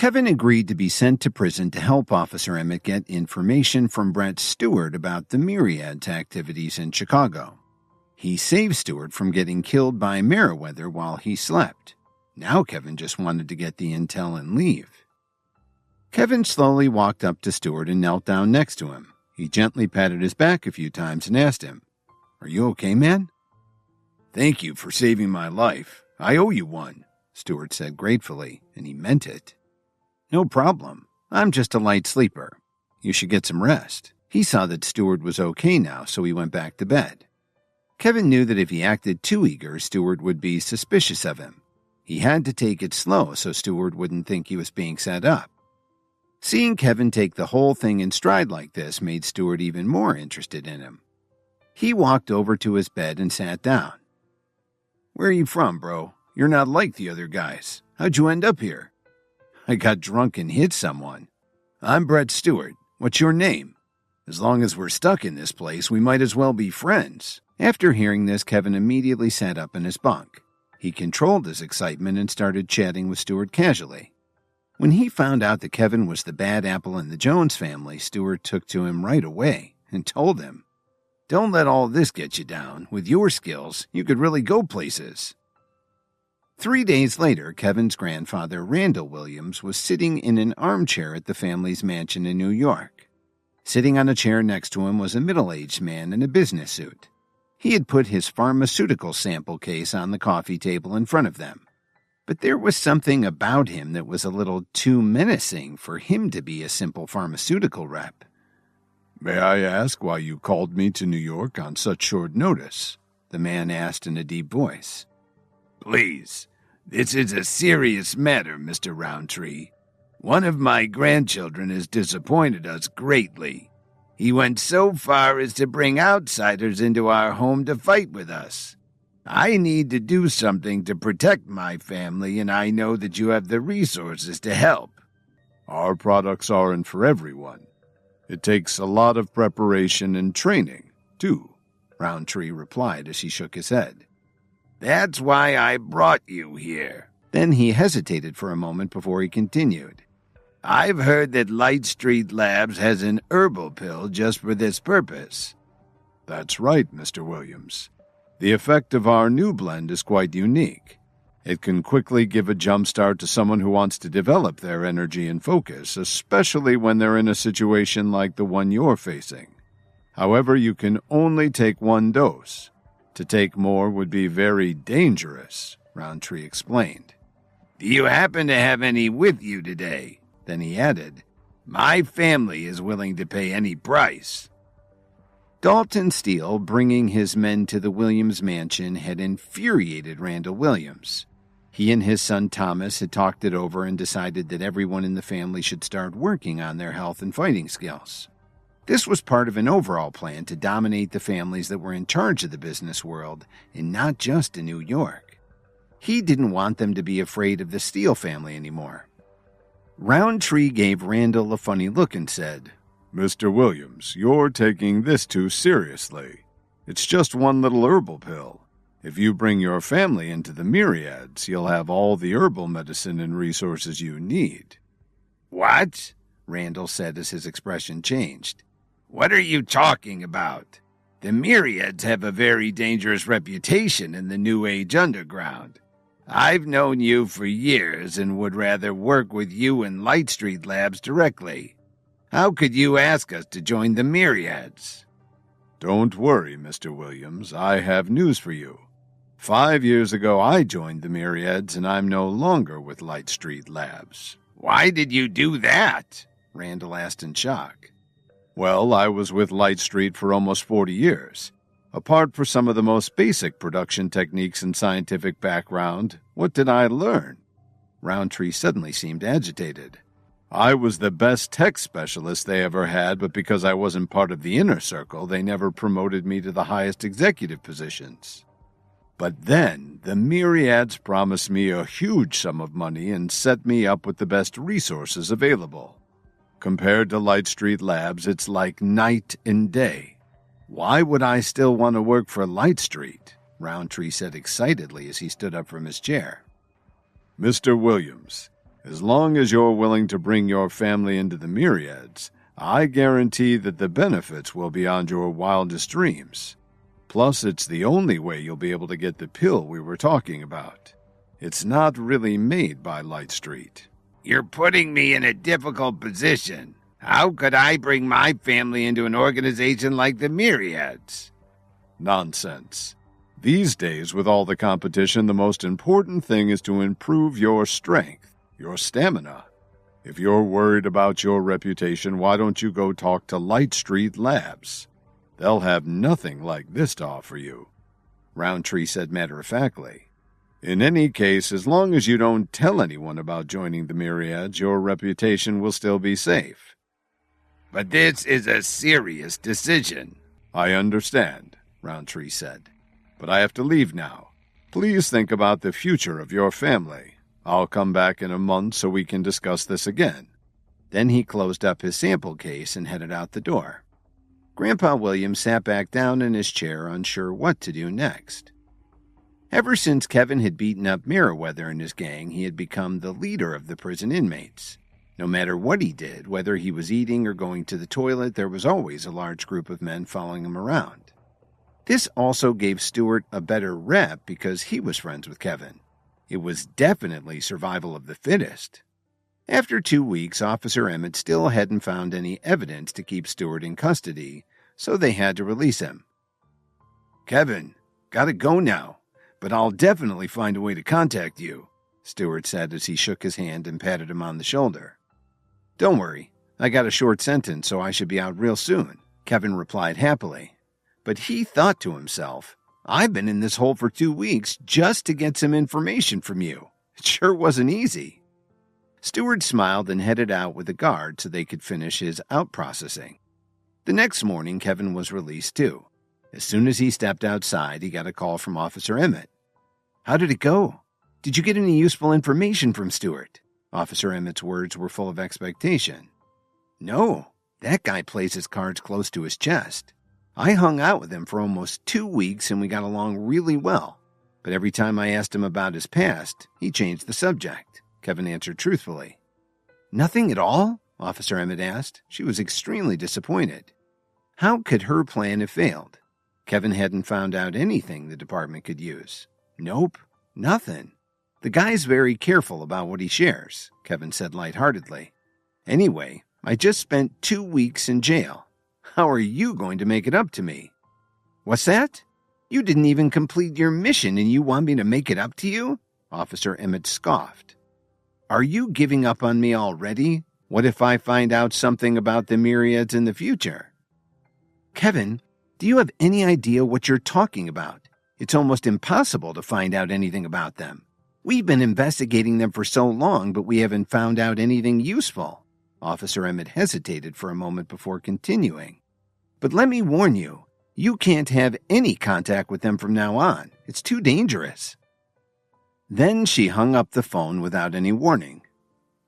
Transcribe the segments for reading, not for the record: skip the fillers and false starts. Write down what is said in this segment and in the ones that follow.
Kevin agreed to be sent to prison to help Officer Emmett get information from Brett Stewart about the Myriads activities in Chicago. He saved Stewart from getting killed by Meriwether while he slept. Now Kevin just wanted to get the intel and leave. Kevin slowly walked up to Stewart and knelt down next to him. He gently patted his back a few times and asked him, "Are you okay, man?" "Thank you for saving my life. I owe you one," Stewart said gratefully, and he meant it. "No problem. I'm just a light sleeper. You should get some rest." He saw that Stewart was okay now, so he went back to bed. Kevin knew that if he acted too eager, Stewart would be suspicious of him. He had to take it slow so Stewart wouldn't think he was being set up. Seeing Kevin take the whole thing in stride like this made Stewart even more interested in him. He walked over to his bed and sat down. "Where are you from, bro? You're not like the other guys. How'd you end up here?" "I got drunk and hit someone." "I'm Brett Stewart. What's your name? As long as we're stuck in this place, we might as well be friends." After hearing this, Kevin immediately sat up in his bunk. He controlled his excitement and started chatting with Stewart casually. When he found out that Kevin was the bad apple in the Jones family, Stewart took to him right away and told him, "Don't let all this get you down. With your skills, you could really go places." 3 days later, Kevin's grandfather, Randall Williams, was sitting in an armchair at the family's mansion in New York. Sitting on a chair next to him was a middle-aged man in a business suit. He had put his pharmaceutical sample case on the coffee table in front of them. But there was something about him that was a little too menacing for him to be a simple pharmaceutical rep. "May I ask why you called me to New York on such short notice?" the man asked in a deep voice. "Please, this is a serious matter, Mr. Roundtree. One of my grandchildren has disappointed us greatly. He went so far as to bring outsiders into our home to fight with us. I need to do something to protect my family, and I know that you have the resources to help." "Our products aren't for everyone. It takes a lot of preparation and training, too," Roundtree replied as he shook his head. "That's why I brought you here." Then he hesitated for a moment before he continued. "I've heard that Light Street Labs has an herbal pill just for this purpose." "That's right, Mr. Williams. The effect of our new blend is quite unique. It can quickly give a jump start to someone who wants to develop their energy and focus, especially when they're in a situation like the one you're facing. However, you can only take one dose. To take more would be very dangerous," Roundtree explained. "Do you happen to have any with you today?" Then he added, "My family is willing to pay any price." Dalton Steele, bringing his men to the Williams mansion, had infuriated Randall Williams. He and his son Thomas had talked it over and decided that everyone in the family should start working on their health and fighting skills. This was part of an overall plan to dominate the families that were in charge of the business world, and not just in New York. He didn't want them to be afraid of the Steele family anymore. Roundtree gave Randall a funny look and said, "Mr. Williams, you're taking this too seriously. It's just one little herbal pill. If you bring your family into the Myriads, you'll have all the herbal medicine and resources you need." "What?" Randall said as his expression changed. "What are you talking about? The Myriads have a very dangerous reputation in the New Age underground. I've known you for years and would rather work with you and Light Street Labs directly. How could you ask us to join the Myriads?" "Don't worry, Mr. Williams. I have news for you. 5 years ago I joined the Myriads, and I'm no longer with Light Street Labs." "Why did you do that?" Randall asked in shock. "Well, I was with Light Street for almost 40 years. Apart from some of the most basic production techniques and scientific background, what did I learn?" Roundtree suddenly seemed agitated. "I was the best tech specialist they ever had, but because I wasn't part of the inner circle, they never promoted me to the highest executive positions. But then, the Myriads promised me a huge sum of money and set me up with the best resources available. Compared to Light Street Labs, it's like night and day. Why would I still want to work for Light Street?" Roundtree said excitedly as he stood up from his chair. "Mr. Williams, As long as you're willing to bring your family into the Myriads, I guarantee that the benefits will be beyond your wildest dreams. Plus, it's the only way you'll be able to get the pill we were talking about. It's not really made by Light Street. You're putting me in a difficult position. How could I bring my family into an organization like the Myriads? Nonsense. These days, with all the competition, the most important thing is to improve your strength, your stamina. If you're worried about your reputation, why don't you go talk to Light Street Labs? They'll have nothing like this to offer you, Roundtree said matter-of-factly. In any case, as long as you don't tell anyone about joining the Myriads, your reputation will still be safe. But this is a serious decision. I understand, Roundtree said. But I have to leave now. Please think about the future of your family. I'll come back in a month so we can discuss this again. Then he closed up his sample case and headed out the door. Grandpa William sat back down in his chair, unsure what to do next. Ever since Kevin had beaten up Merriweather and his gang, he had become the leader of the prison inmates. No matter what he did, whether he was eating or going to the toilet, there was always a large group of men following him around. This also gave Stewart a better rep because he was friends with Kevin. It was definitely survival of the fittest. After 2 weeks, Officer Emmett still hadn't found any evidence to keep Stewart in custody, so they had to release him. Kevin, gotta go now, but I'll definitely find a way to contact you, Stewart said as he shook his hand and patted him on the shoulder. Don't worry, I got a short sentence, so I should be out real soon, Kevin replied happily. But he thought to himself, I've been in this hole for 2 weeks just to get some information from you. It sure wasn't easy. Stewart smiled and headed out with the guard so they could finish his out-processing. The next morning, Kevin was released too. As soon as he stepped outside, he got a call from Officer Emmett. How did it go? Did you get any useful information from Stewart? Officer Emmett's words were full of expectation. No, that guy plays his cards close to his chest. I hung out with him for almost 2 weeks and we got along really well. But every time I asked him about his past, he changed the subject, Kevin answered truthfully. Nothing at all? Officer Emmett asked. She was extremely disappointed. How could her plan have failed? Kevin hadn't found out anything the department could use. Nope, nothing. The guy's very careful about what he shares, Kevin said lightheartedly. Anyway, I just spent 2 weeks in jail. How are you going to make it up to me? What's that? You didn't even complete your mission and you want me to make it up to you? Officer Emmett scoffed. Are you giving up on me already? What if I find out something about the Myriads in the future? Kevin, do you have any idea what you're talking about? It's almost impossible to find out anything about them. We've been investigating them for so long, but we haven't found out anything useful. Officer Emmett hesitated for a moment before continuing. But let me warn you, you can't have any contact with them from now on. It's too dangerous. Then she hung up the phone without any warning.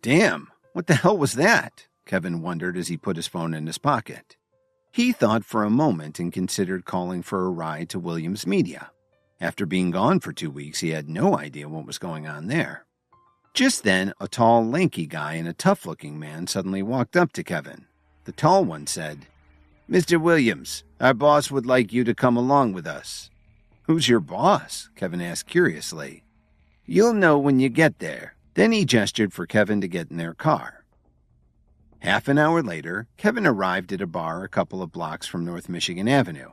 Damn, what the hell was that? Kevin wondered as he put his phone in his pocket. He thought for a moment and considered calling for a ride to Williams Media. After being gone for 2 weeks, he had no idea what was going on there. Just then, a tall, lanky guy and a tough-looking man suddenly walked up to Kevin. The tall one said, Mr. Williams, our boss would like you to come along with us. Who's your boss? Kevin asked curiously. You'll know when you get there. Then he gestured for Kevin to get in their car. Half an hour later, Kevin arrived at a bar a couple of blocks from North Michigan Avenue.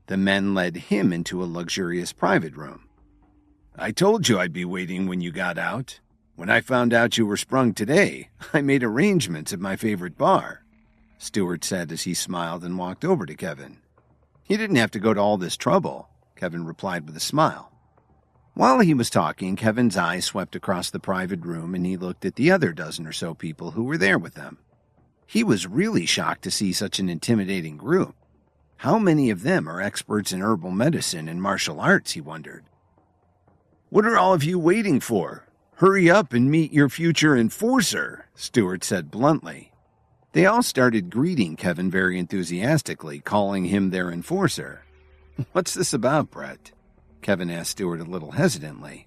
The men led him into a luxurious private room. I told you I'd be waiting when you got out. When I found out you were sprung today, I made arrangements at my favorite bar, Stewart said as he smiled and walked over to Kevin. You didn't have to go to all this trouble, Kevin replied with a smile. While he was talking, Kevin's eyes swept across the private room and he looked at the other dozen or so people who were there with them. He was really shocked to see such an intimidating group. How many of them are experts in herbal medicine and martial arts, he wondered. What are all of you waiting for? Hurry up and meet your future enforcer, Stewart said bluntly. They all started greeting Kevin very enthusiastically, calling him their enforcer. What's this about, Brett? Kevin asked Stewart a little hesitantly.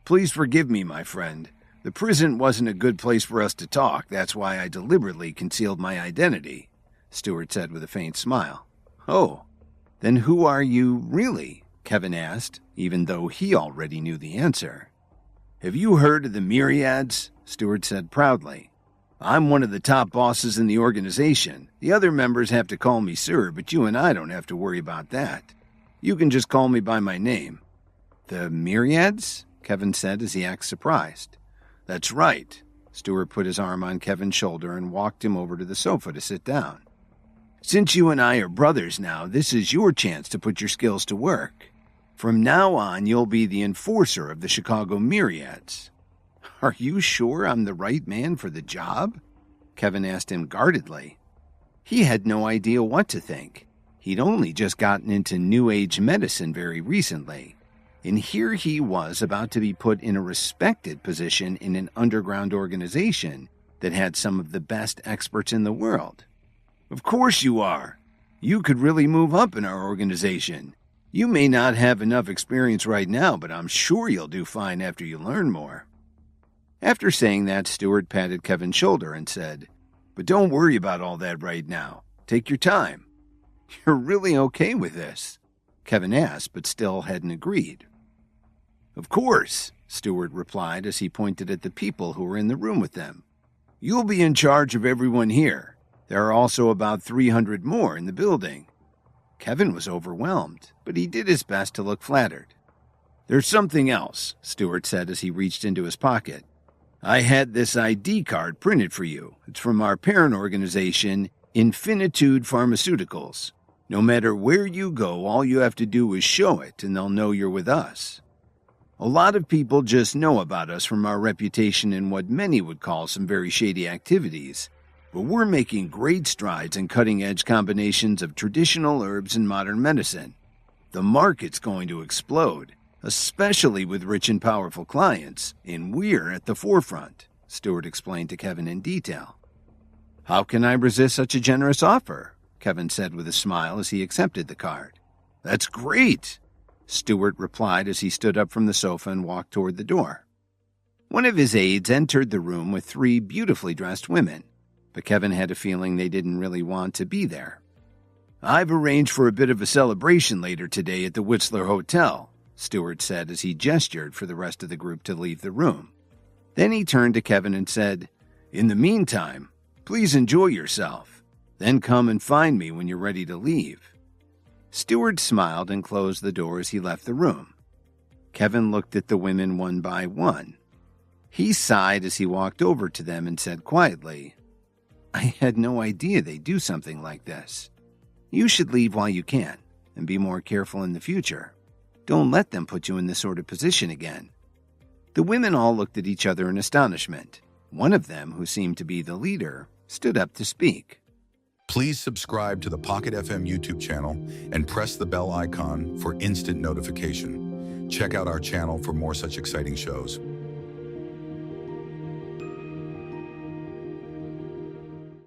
Please forgive me, my friend. The prison wasn't a good place for us to talk. That's why I deliberately concealed my identity, Stewart said with a faint smile. Oh, then who are you really? Kevin asked, even though he already knew the answer. Have you heard of the Myriads? Stewart said proudly. I'm one of the top bosses in the organization. The other members have to call me sir, but you and I don't have to worry about that. You can just call me by my name. The Myriads? Kevin said as he acted surprised. That's right. Stewart put his arm on Kevin's shoulder and walked him over to the sofa to sit down. Since you and I are brothers now, this is your chance to put your skills to work. From now on, you'll be the enforcer of the Chicago Myriads. Are you sure I'm the right man for the job? Kevin asked him guardedly. He had no idea what to think. He'd only just gotten into New Age medicine very recently. And here he was about to be put in a respected position in an underground organization that had some of the best experts in the world. Of course you are. You could really move up in our organization. You may not have enough experience right now, but I'm sure you'll do fine after you learn more. After saying that, Stewart patted Kevin's shoulder and said, But don't worry about all that right now. Take your time. You're really okay with this? Kevin asked, but still hadn't agreed. Of course, Stewart replied as he pointed at the people who were in the room with them. You'll be in charge of everyone here. There are also about 300 more in the building. Kevin was overwhelmed, but he did his best to look flattered. There's something else, Stewart said as he reached into his pocket. I had this ID card printed for you. It's from our parent organization, Infinitude Pharmaceuticals. No matter where you go, all you have to do is show it, and they'll know you're with us. A lot of people just know about us from our reputation in what many would call some very shady activities, but we're making great strides in cutting-edge combinations of traditional herbs and modern medicine. The market's going to explode, especially with rich and powerful clients, and we're at the forefront, Stewart explained to Kevin in detail. How can I resist such a generous offer? Kevin said with a smile as he accepted the card. That's great, Stewart replied as he stood up from the sofa and walked toward the door. One of his aides entered the room with 3 beautifully dressed women, but Kevin had a feeling they didn't really want to be there. I've arranged for a bit of a celebration later today at the Whistler Hotel, Stewart said as he gestured for the rest of the group to leave the room. Then he turned to Kevin and said, In the meantime, please enjoy yourself. Then come and find me when you're ready to leave. Stewart smiled and closed the door as he left the room. Kevin looked at the women one by one. He sighed as he walked over to them and said quietly, I had no idea they'd do something like this. You should leave while you can, and be more careful in the future. Don't let them put you in this sort of position again. The women all looked at each other in astonishment. One of them, who seemed to be the leader, stood up to speak. Please subscribe to the Pocket FM YouTube channel and press the bell icon for instant notification. Check out our channel for more such exciting shows.